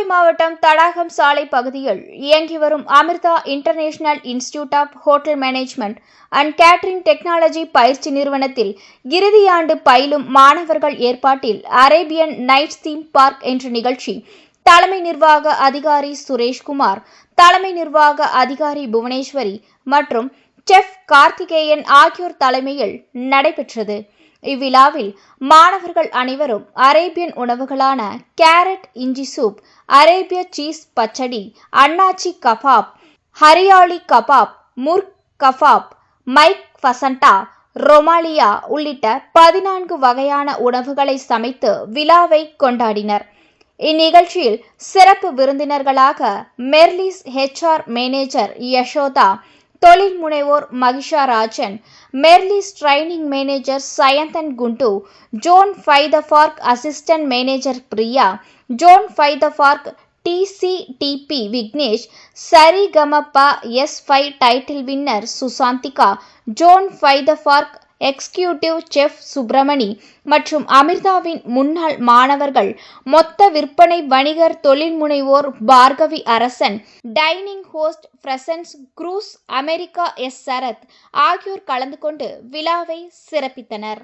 மாவட்டம் தடாகம் சாலை பகுதியில் இயங்கி வரும் Amrita international institute of hotel management and catering technology பயிற்சி நிறுவனத்தில் இறுதியாண்டு பயிலும் மாணவர்கள் ஏற்பாட்டில் அரேபியன் நைட்ஸ் தீம் பார்க் என்ற நிகழ்ச்சி தலைமை நிர்வாக அதிகாரி சுரேஷ்குமார், தலைமை நிர்வாக அதிகாரி புவனேஸ்வரி மற்றும் செஃப் கார்த்திகேயன் ஆகியோர் தலைமையில் நடைபெற்றது. இவ்விழாவில் மாணவர்கள் அனைவரும் அரேபியன் உணவுகளான கேரட் இஞ்சி சூப், அரேபிய சீஸ் பச்சடி, அன்னாச்சி kebab, hariyali kebab, murgh kebab, mic ஃபசண்டா, ரொமாலியா உள்ளிட்ட 14 வகையான உணவுகளை சமைத்து விழாவை கொண்டாடினர். இந்நிகழ்ச்சியில் சிறப்பு விருந்தினர்களாக மெர்லிஸ் HR மேனேஜர் யசோதா, தொழில் முனைவோர் மகிஷா ராஜன், மெர்லிஸ் ட்ரைனிங் மேனேஜர் சயந்தன் குண்டு, ஜோன் ஃபைதபார்க் அசிஸ்டன்ட் மேனேஜர் பிரியா, ஜோன் ஃபைதபார்க் TCTP Vignesh, Saregamapa S5 title winner Sushanthika, ஜோன் ஃபைதபார்க் எக்ஸிகியூட்டிவ் செஃப் சுப்பிரமணி மற்றும் அமிர்தாவின் முன்னாள் மாணவர்கள், மொத்த விற்பனை வணிகர் தொழில் முனைவோர் Bhargavi Arasan, dining host presence Cruz America S Sarath ஆகியோர் கலந்து கொண்டு விழாவை சிறப்பித்தனர்.